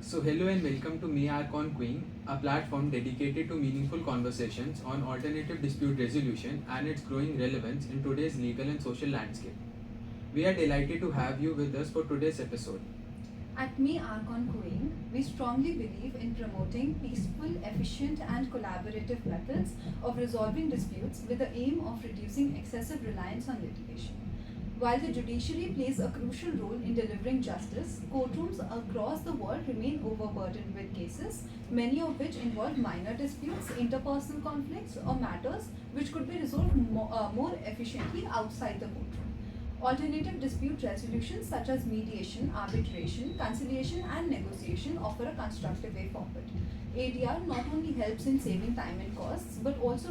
So hello and welcome to ME-Arcone Queen, a platform dedicated to meaningful conversations on alternative dispute resolution and its growing relevance in today's legal and social landscape. We are delighted to have you with us for today's episode. At ME-Arcone Queen, we strongly believe in promoting peaceful, efficient, and collaborative methods of resolving disputes with the aim of reducing excessive reliance on litigation. While the judiciary plays a crucial role in delivering justice, courtrooms across the world remain overburdened with cases, many of which involve minor disputes, interpersonal conflicts, or matters which could be resolved more efficiently outside the courtroom. Alternative dispute resolutions such as mediation, arbitration, conciliation, and negotiation offer a constructive way forward. ADR not only helps in saving time and costs but also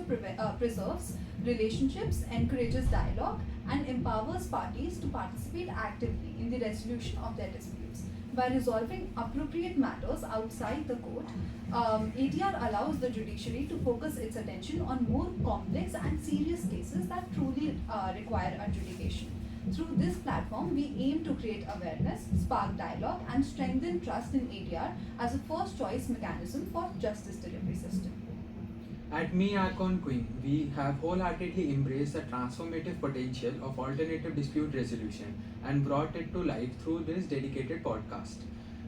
preserves relationships, encourages dialogue, and empowers parties to participate actively in the resolution of their disputes. By resolving appropriate matters outside the court, ADR allows the judiciary to focus its attention on more complex and serious cases that truly require adjudication. Through this platform, we aim to create awareness, spark dialogue, and strengthen trust in ADR as a first choice mechanism for justice delivery system. At ME-Arcone Queen, we have wholeheartedly embraced the transformative potential of alternative dispute resolution and brought it to life through this dedicated podcast.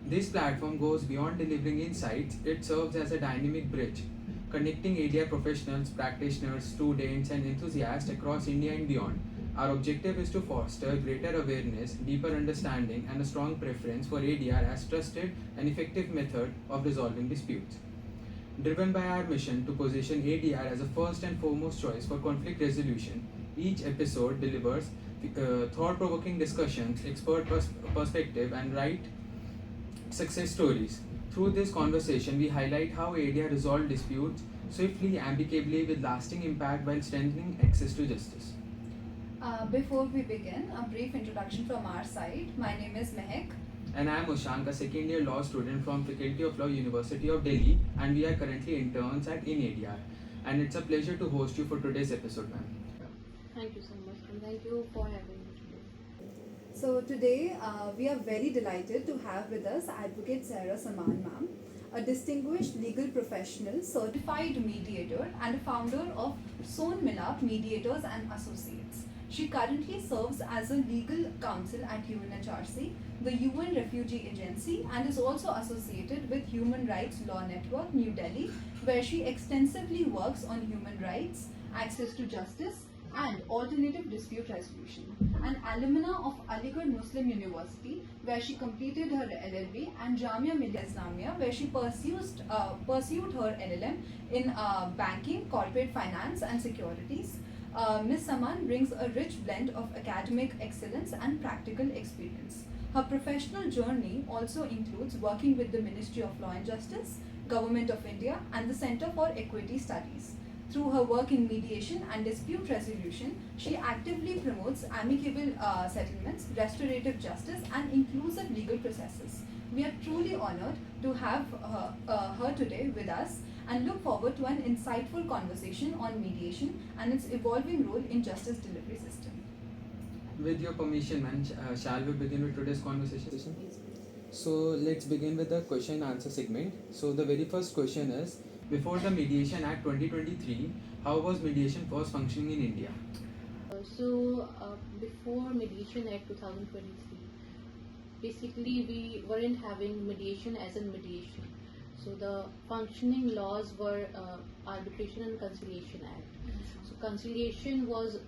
This platform goes beyond delivering insights, it serves as a dynamic bridge, connecting ADR professionals, practitioners, students, and enthusiasts across India and beyond. Our objective is to foster greater awareness, deeper understanding, and a strong preference for ADR as trusted and effective method of resolving disputes. Driven by our mission to position ADR as a first and foremost choice for conflict resolution, each episode delivers thought-provoking discussions, expert perspective, and right success stories. Through this conversation, we highlight how ADR resolved disputes swiftly, amicably, with lasting impact while strengthening access to justice. Before we begin, a brief introduction from our side. My name is Mehek. And I am Ushank, a second year law student from Faculty of Law, University of Delhi, and we are currently interns at ADR. And it's a pleasure to host you for today's episode, ma'am. Thank you so much, and thank you for having me today. So today we are very delighted to have with us Advocate Zehra Saman ma'am, a distinguished legal professional, certified mediator, and a founder of Son Milap Mediators and Associates. She currently serves as a legal counsel at UNHRC, the UN Refugee Agency, and is also associated with Human Rights Law Network, New Delhi, where she extensively works on human rights, access to justice, and alternative dispute resolution. An alumna of Aligarh Muslim University, where she completed her LLB, and Jamia Millia Islamia, where she pursued her LLM in banking, corporate finance, and securities. Ms. Saman brings a rich blend of academic excellence and practical experience. Her professional journey also includes working with the Ministry of Law and Justice, Government of India, and the Center for Equity Studies. Through her work in mediation and dispute resolution, she actively promotes amicable settlements, restorative justice, and inclusive legal processes. We are truly honored to have her today with us and look forward to an insightful conversation on mediation and its evolving role in justice delivery system. With your permission, ma'am, shall we begin with today's conversation? So let's begin with the question answer segment. So the very first question is, before the Mediation Act 2023, how was mediation first functioning in India? Before Mediation Act 2023, basically we weren't having mediation as in mediation. So the functioning laws were Arbitration and Conciliation Act. So conciliation was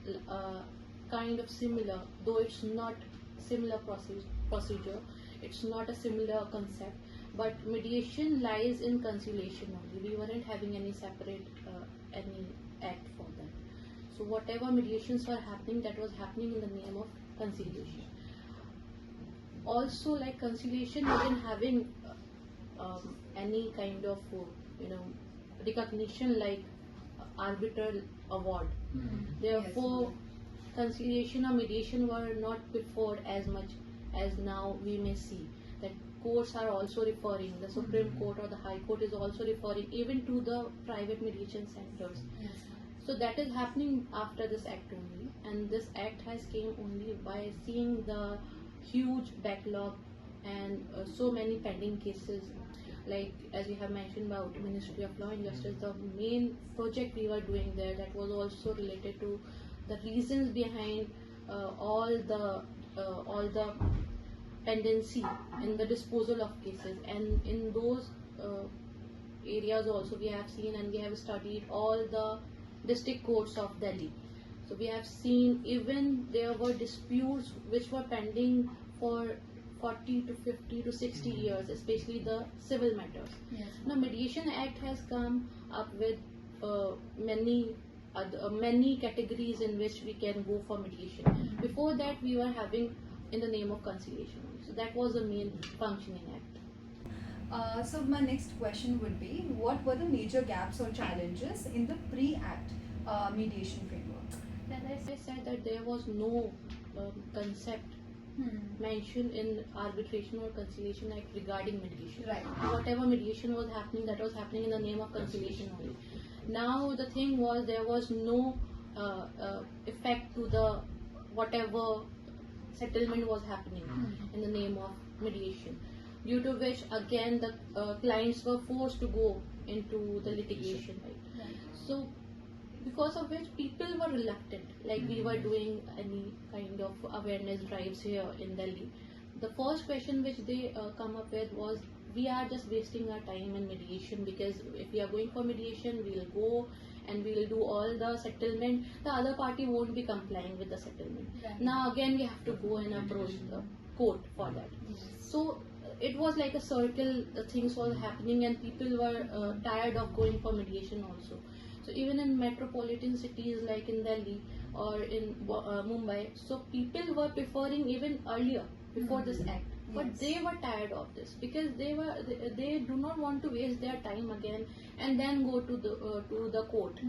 kind of similar, though it's not similar procedure, it's not a similar concept, but mediation lies in conciliation only. We weren't having any separate any act for that. So whatever mediations were happening, that was happening in the name of conciliation. Also, like conciliation wasn't having any kind of recognition like arbitral award. Therefore, conciliation or mediation were not preferred as much as now we may see. That courts are also referring, the Supreme Court or the High Court is also referring even to the private mediation centers. So that is happening after this act only, and this act has came only by seeing the huge backlog and so many pending cases. Like as we have mentioned about Ministry of Law and Justice, the main project we were doing there, that was also related to the reasons behind all the tendency in the disposal of cases, and in those areas also we have seen and we have studied all the district courts of Delhi. So we have seen even there were disputes which were pending for 40 to 50 to 60 years, especially the civil matters. Yes. Now Mediation Act has come up with many categories in which we can go for mediation. Before that we were having in the name of conciliation. So that was the main functioning act. So my next question would be, what were the major gaps or challenges in the pre-act mediation framework? As I said that there was no concept mentioned in Arbitration or Conciliation Act regarding mediation. Right. Whatever mediation was happening, that was happening in the name of conciliation only. Now the thing was, there was no effect to the whatever settlement was happening in the name of mediation, due to which again the clients were forced to go into the litigation, right? So because of which people were reluctant, like we were doing any kind of awareness drives here in Delhi. The first question which they come up with was, we are just wasting our time in mediation, because if we are going for mediation, we'll go and we'll do all the settlement, the other party won't be complying with the settlement. Right. Now again we have to go and approach the court for that. So it was like a circle, the things were happening and people were tired of going for mediation also. So even in metropolitan cities like in Delhi or in Mumbai, so people were preferring even earlier, before this act, but Yes. they were tired of this, because they do not want to waste their time again and then go to the court.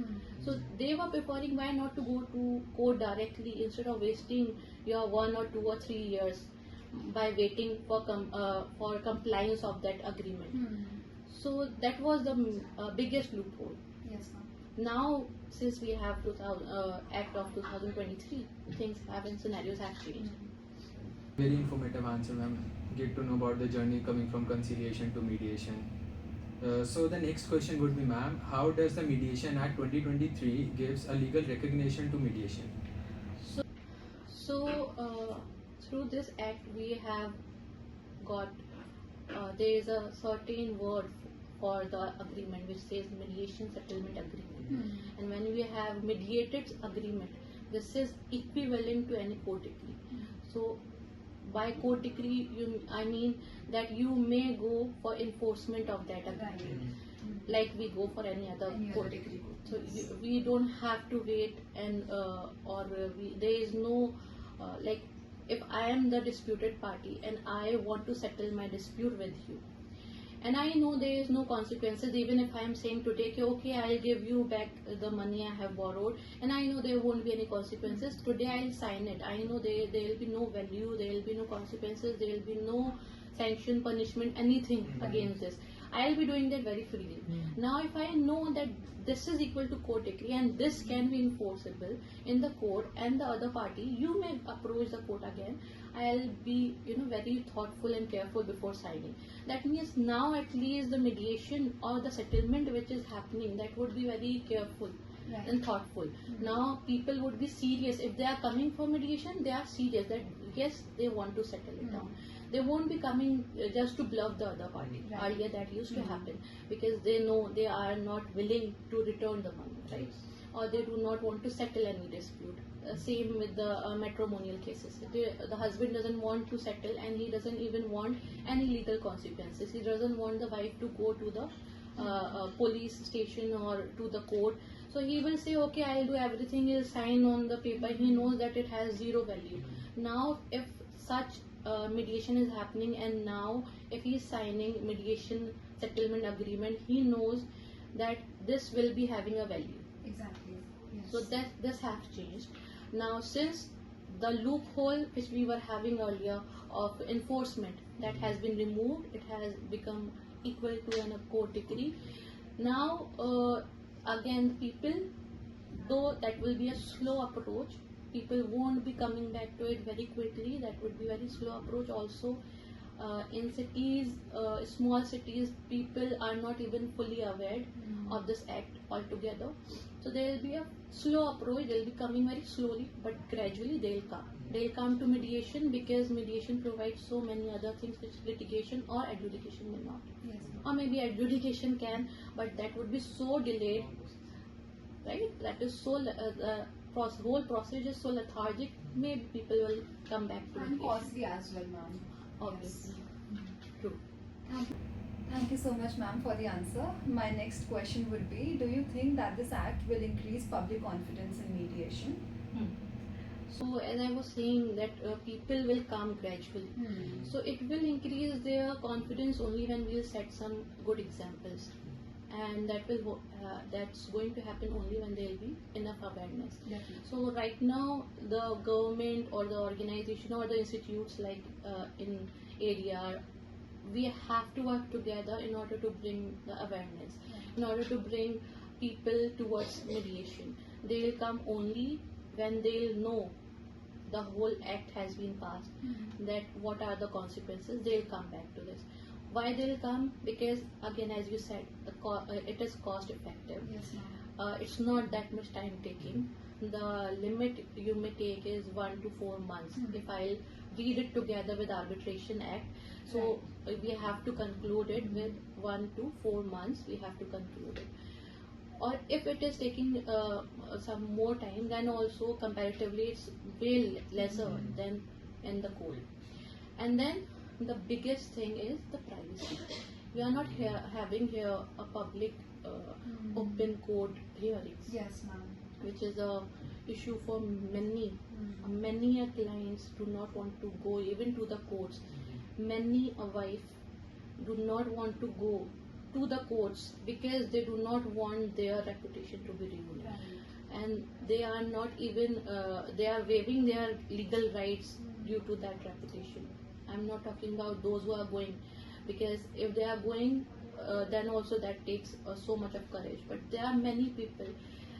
So they were preferring, why not to go to court directly instead of wasting your 1 or 2 or 3 years by waiting for compliance of that agreement. So that was the biggest loophole. Yes, ma'am. Now since we have Act of 2023, things have and scenarios have changed. Very informative answer, ma'am. Get to know about the journey coming from conciliation to mediation. So the next question would be, ma'am, how does the Mediation Act 2023 gives a legal recognition to mediation? So through this act we have got there is a certain word for the agreement which says mediation settlement agreement, and when we have mediated agreement, this is equivalent to any court decree. So by court decree, I mean that you may go for enforcement of that agreement, like we go for any other court decree. So we don't have to wait, and there is no like, if I am the disputed party and I want to settle my dispute with you, and I know there is no consequences, even if I am saying today, okay, I'll give you back the money I have borrowed, and I know there won't be any consequences. Today I'll sign it. I know there will be no value, there will be no consequences, there will be no sanction, punishment, anything against this. I'll be doing that very freely. Now if I know that this is equal to court decree and this can be enforceable in the court, and the other party, you may approach the court again, I'll be very thoughtful and careful before signing. That means now at least the mediation or the settlement which is happening, that would be very careful and thoughtful. Now people would be serious. If they are coming for mediation, they are serious that yes, they want to settle it down. They won't be coming just to bluff the other party. Earlier that used to happen, because they know they are not willing to return the money, right? Or they do not want to settle any dispute. Same with the matrimonial cases. The husband doesn't want to settle, and he doesn't even want any legal consequences. He doesn't want the wife to go to the police station or to the court. So he will say, okay, I'll do everything, he'll sign on the paper. He knows that it has zero value. Now if such mediation is happening, and now if he is signing mediation settlement agreement, he knows that this will be having a value. Exactly. Yes. So that this has changed. Now since the loophole which we were having earlier of enforcement, that has been removed, it has become equal to a court decree. Now again people, though that will be a slow approach, people won't be coming back to it very quickly, that would be very slow approach also. In cities, small cities, people are not even fully aware of this act altogether. So there will be a slow approach. They'll be coming very slowly, but gradually they'll come. They'll come to mediation because mediation provides so many other things which litigation or adjudication will not. Yes. Or maybe adjudication can, but that would be so delayed, right? That is so whole process is so lethargic. Maybe people will come back to And mediation. costly as well, ma'am. Obviously. True. Thank you so much, ma'am, for the answer. My next question would be, do you think that this act will increase public confidence in mediation? So as I was saying that people will come gradually. So it will increase their confidence only when we'll set some good examples, and that's going to happen only when there will be enough awareness. Definitely. So right now the government or the organization or the institutes like in ADR, we have to work together in order to bring the awareness, in order to bring people towards mediation. They will come only when they'll know the whole act has been passed, that what are the consequences. They'll come back to this. Why they'll come? Because again, as you said, it is cost effective. Yes, ma'am. It's not that much time taking. The limit you may take is 1 to 4 months. If I'll read it together with Arbitration Act, so we have to conclude it with 1 to 4 months. We have to conclude it. Or if it is taking some more time, then also comparatively it's way lesser than in the court. And then the biggest thing is the privacy. We are not having here a public open court hearings, Yes, ma'am. which is a issue for many. Many clients do not want to go even to the courts. Many a wife do not want to go to the courts because they do not want their reputation to be ruined, and they are not even they are waiving their legal rights due to that reputation. I'm not talking about those who are going, because if they are going, then also that takes so much of courage. But there are many people.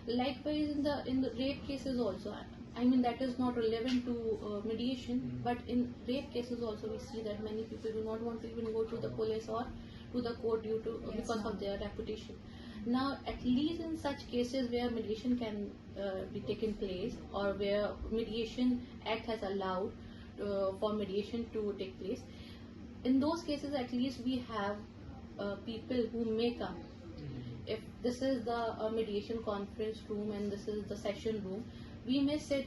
Likewise, in the rape cases also. I mean, that is not relevant to mediation, but in rape cases also we see that many people do not want to even go to the police or to the court due to because of their reputation. Now, at least in such cases where mediation can be taken place, or where Mediation Act has allowed for mediation to take place, in those cases at least we have people who may come. If this is the mediation conference room and this is the session room, we may sit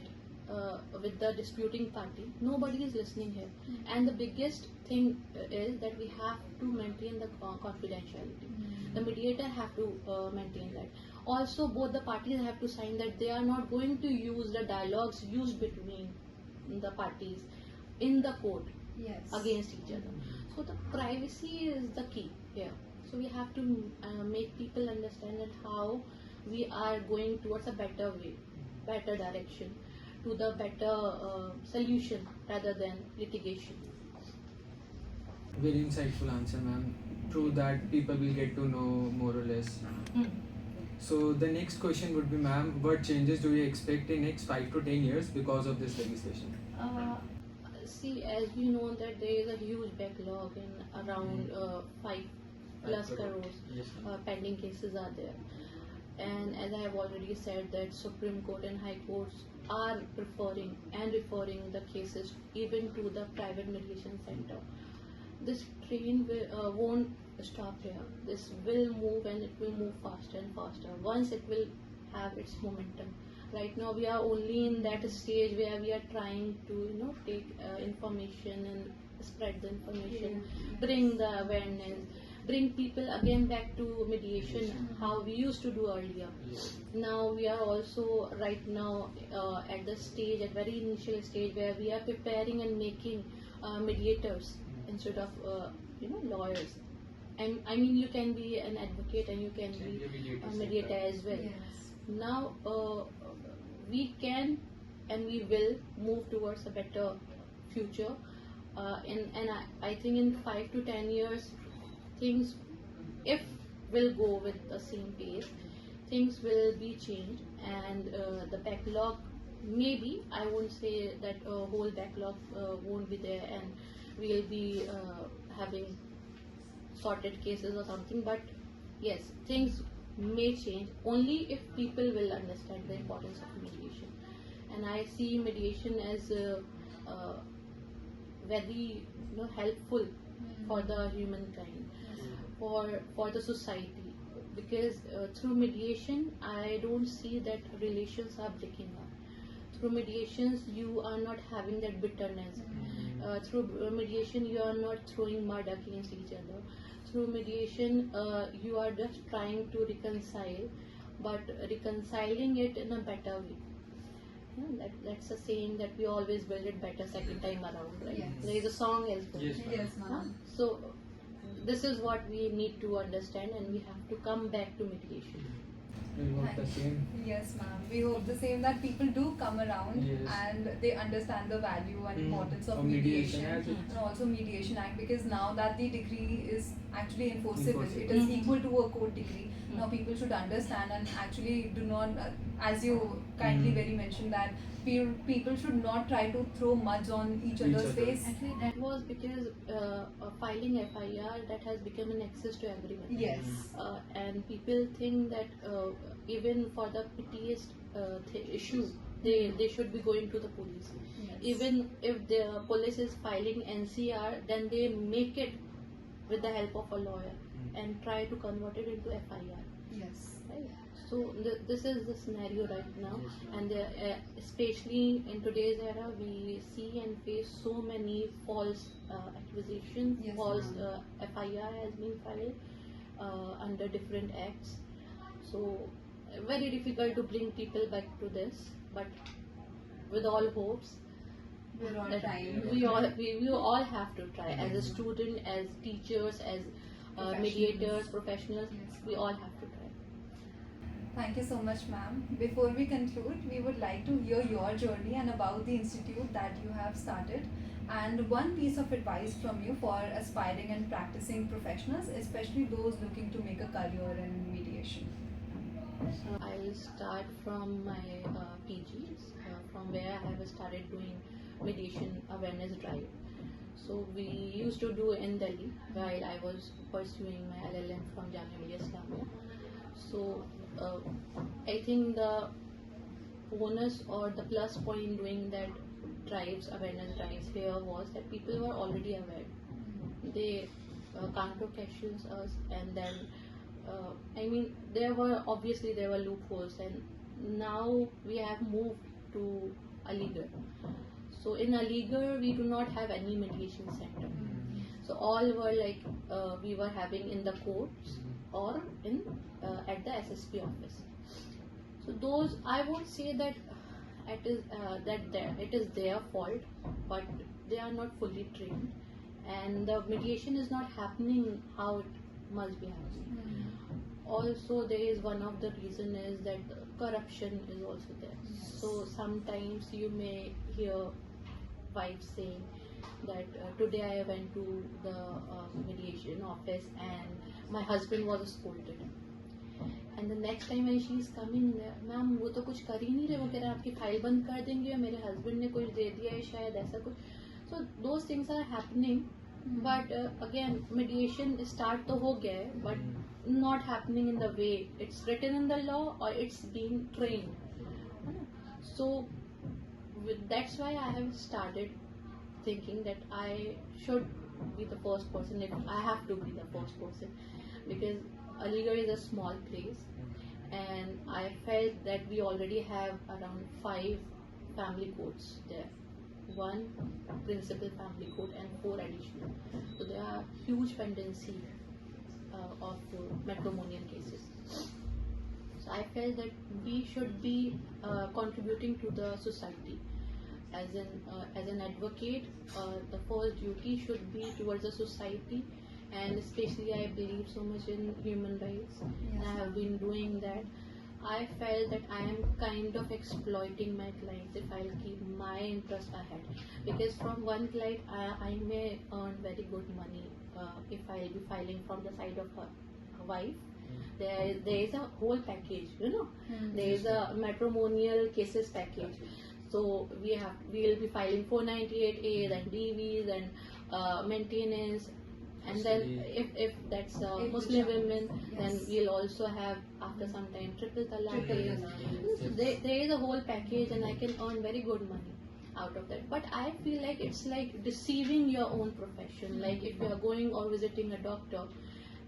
with the disputing party. Nobody is listening here, and the biggest thing is that we have to maintain the confidentiality. The mediator have to maintain that. Also, both the parties have to sign that they are not going to use the dialogues used between the parties in the court against each other. So the privacy is the key here. So we have to make people understand that how we are going towards a better way, better direction, to the better solution rather than litigation. Very insightful answer, ma'am. Through that, people will get to know more or less. So the next question would be, ma'am, what changes do you expect in next 5 to 10 years because of this legislation? See, as we know that there is a huge backlog in around 5 plus crores pending cases are there. And as I have already said that Supreme Court and High Courts are preferring and referring the cases even to the private mediation center. This train won't stop here. This will move, and it will move faster and faster once it will have its momentum. Right now we are only in that stage where we are trying to take information and spread the information, bring the awareness, bring people again back to mediation how we used to do earlier. Now we are also right now at the stage, at very initial stage, where we are preparing and making mediators instead of lawyers. And I mean, you can be an advocate and you can be a mediator as well. Now we can and we will move towards a better future, and I think in 5 to 10 years things, if will go with the same pace, things will be changed, and the backlog, maybe I won't say that whole backlog won't be there, and we'll be having sorted cases or something. But yes, things may change only if people will understand the importance of mediation. And I see mediation as very helpful for the humankind, for the society, because through mediation I don't see that relations are breaking up. Through mediations you are not having that bitterness. Through mediation you are not throwing mud against each other. Through mediation you are just trying to reconcile, but reconciling it in a better way. That's a saying that we always build it better second time around, right? Yes. There is a song as well. Yes, Yes, Huh? ma'am. So this is what we need to understand, and we have to come back to mediation. We hope the same. Yes, ma'am. We hope the same, that people do come around Yes. and they understand the value and importance of Of mediation mediation, as it- and also Mediation Act, because now that the degree is actually enforceable, Enforceable. it is Mhm. equal to a court degree. Now people should understand and actually do not, as you kindly very mentioned, that people should not try to throw muds on each Each other's other. face. Actually, that was because filing FIR, that has become an access to everyone. Yes. And people think that even for the pettiest issue, they should be going to the police. Yes. Even if the police is filing NCR, then they make it with the help of a lawyer and try to convert it into FIR. Yes. Right? So this is the scenario right now, Yes, ma'am. and especially in today's era, we see and face so many false accusations. Yes, False ma'am. FIR has been filed under different acts. So very difficult to bring people back to this, but with all hopes, We're all that trying. we all have to try, as a student, as teachers, as mediators, professionals. Yes. We all have to try. Thank you so much, ma'am. Before we conclude, we would like to hear your journey and about the institute that you have started, and one piece of advice from you for aspiring and practicing professionals, especially those looking to make a career in mediation. So I'll start from my PGs, from where I have started doing mediation awareness drive. So we used to do in Delhi while I was pursuing my LLM from Jamia Millia Islamia. So I think the bonus or the plus point in doing that awareness drives here was that people were already aware. They counter questions us, and then I mean there were loopholes, and now we have moved to Aligarh. So in Aligarh we do not have any mediation center. So all were like we were having in the courts or in at the SSP office. So those, I won't say that it is their fault, but they are not fully trained, and the mediation is not happening how it must be happening. Also, there is one of the reason is that corruption is also there. So sometimes you may hear wives saying that today I went to the mediation office and my husband was scolded. And the next time when she is coming there, ma'am वो तो कुछ कर ही नहीं रहे, वो कह रहे हैं आपकी फाइल बंद कर देंगे, मेरे हस्बैंड ने कुछ दे दिया है शायद ऐसा कुछ. So those things are happening, but again mediation start तो हो गया है, but not happening in the way it's written in the law or it's being trained. So that's why I have started thinking that I should be the first person, if I have to be the first person, because Aligarh is a small place, and I felt that we already have around 5 family courts there, 1 principal family court and 4 additional. So there are huge pendency of matrimonial cases. So I felt that we should be contributing to the society. As an advocate, the first duty should be towards the society, and especially I believe so much in human rights, and I have been doing that. I felt that I am kind of exploiting my clients if I'll keep my interest ahead, because from one client I may earn very good money if I'll be filing from the side of her wife. There is a whole package, there is a matrimonial cases package. So we will be filing 498As and DVs and maintenance, and then if that's If Muslim the child- women, then yes. we'll also have after some time triple talaq. Triple is. talaq. There is a whole package, and I can earn very good money out of that. But I feel like it's like deceiving your own profession. Like if you are going or visiting a doctor,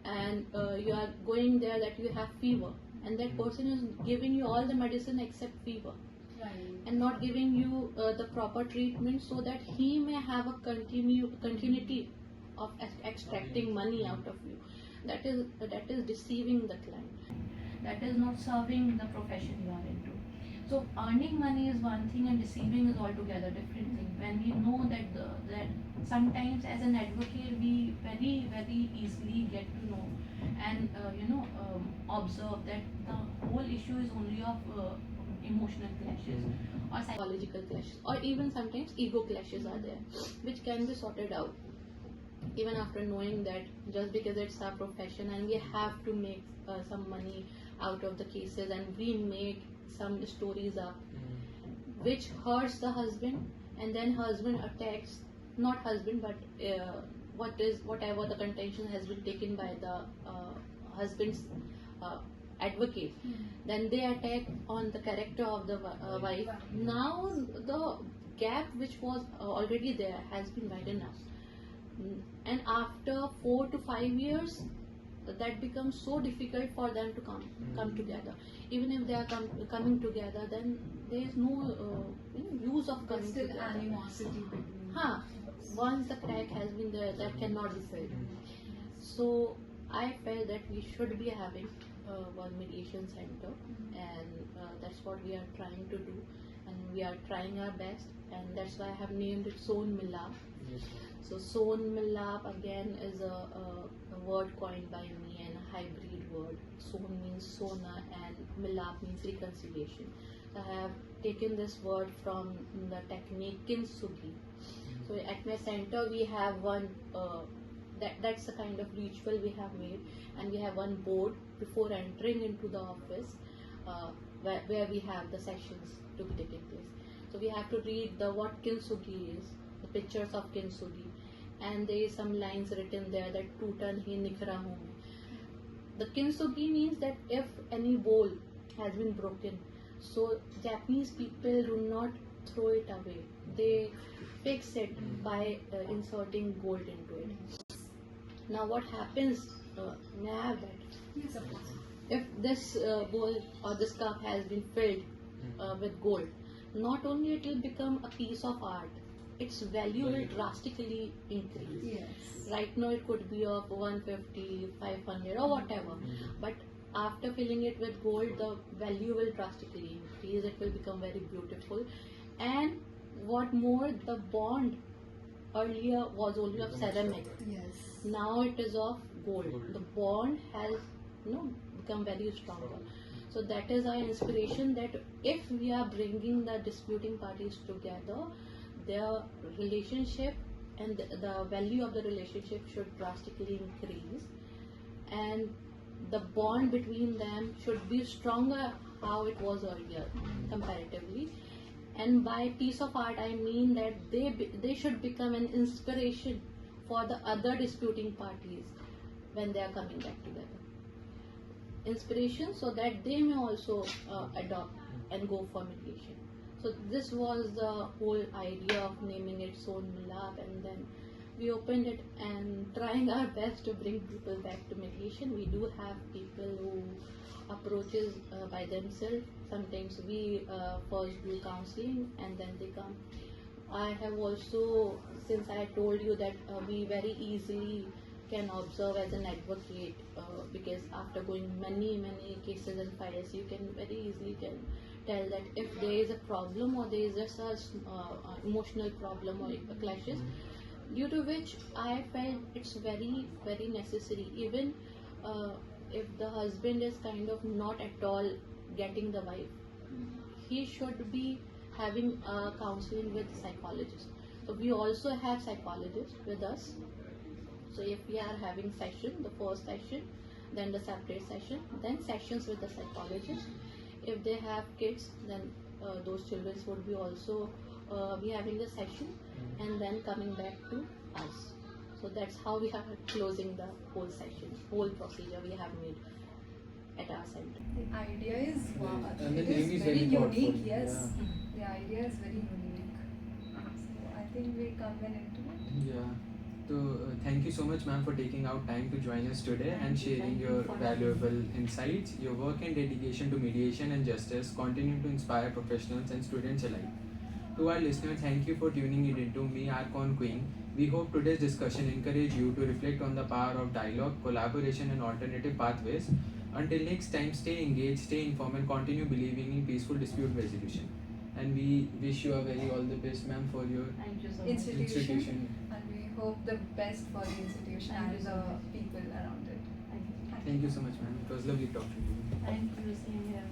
and you are going there that you have fever, and that person is giving you all the medicine except fever, Right. and not giving you the proper treatment so that he may have a continuity of extracting money out of you. That is deceiving the client. That is not serving the profession you are into. So earning money is one thing and deceiving is altogether different thing. When we know that sometimes as an advocate we very easily get to know and observe that the whole issue is only of emotional clashes or Psychological clashes, or even sometimes ego clashes are there, which can be sorted out even after knowing that just because it's our profession and we have to make some money out of the cases, and we make some stories up which hurts the husband, and then husband attacks, not husband but whatever the contention has been taken by the husband's advocate, then they attack on the character of the wife. Now the gap which was already there has been widened up. And after 4 to 5 years, that becomes so difficult for them to come together. Even if they are coming together, then there is no use of There's coming still together. animosity between. Once the crack has been there, that cannot be filled. So I felt that we should be having one mediation center, and that's what we are trying to do, and we are trying our best, and that's why I have named it Son Milap. So Son Milap again is a word coined by me, and a hybrid word. Son means Sona and Milap means reconciliation. So I have taken this word from the technique Kintsugi. So at my center we have one, that's the kind of ritual we have made, and we have one board before entering into the office where we have the sessions to be taking place. So we have to read what Kintsugi is, the pictures of Kintsugi, and there is some lines written there that Tutan hi nikhra hu. The Kintsugi means that if any bowl has been broken, so Japanese people do not throw it away. They fix it by inserting gold into it. Now what happens, may I have that? Yes, of course. If this bowl or this cup has been filled with gold, not only it will become a piece of art, its value will drastically increase. Yes. Right now it could be of 150, 500 or whatever, but after filling it with gold, the value will drastically increase. It will become very beautiful, and what more, the bond earlier was only of ceramic. Yes. Now it is of gold. The bond has become very stronger. So that is our inspiration, that if we are bringing the disputing parties together, their relationship and the value of the relationship should drastically increase, and the bond between them should be stronger how it was earlier comparatively. And by piece of art I mean that they should become an inspiration for the other disputing parties when they are coming back together. Inspiration so that they may also adopt and go for mediation. So this was the whole idea of naming it Son Milap, and then we opened it and trying our best to bring people back to mediation. We do have people who approaches by themselves. Sometimes we first do counseling and then they come. I have also, since I told you that we very easily can observe as an advocate, because after going many cases and files, you can very easily tell that if there is a problem or there is just a emotional problem or clashes, due to which I felt it's very necessary. Even if the husband is kind of not at all getting the wife, he should be having counseling with psychologists. So we also have psychologists with us. So if we are having session, the first session, then the separate session, then sessions with the psychologist. If they have kids, then those children would be also be having the session, and then coming back to us. So that's how we are closing the whole session, whole procedure we have made at our center. The idea is And the it name is is very very thoughtful. unique. Yes, Yeah. the idea is very unique. So I think we come into it. Yeah. So thank you so much, ma'am, for taking out time to join us today and sharing Thank you your for valuable insights. Your work and dedication to mediation and justice continue to inspire professionals and students alike. To our listeners, thank you for tuning in into Me-Arcone Queen. We hope today's discussion encouraged you to reflect on the power of dialogue, collaboration, and alternative pathways. Until next time, stay engaged, stay informed, and continue believing in peaceful dispute resolution. And we wish you a very all the best, ma'am, for your Thank you so much. Institution. And we hope the best for the institution Thank and you so the much. people around it. Thank you. Thank you so much, ma'am. It was lovely talking to you. Thank you, same here.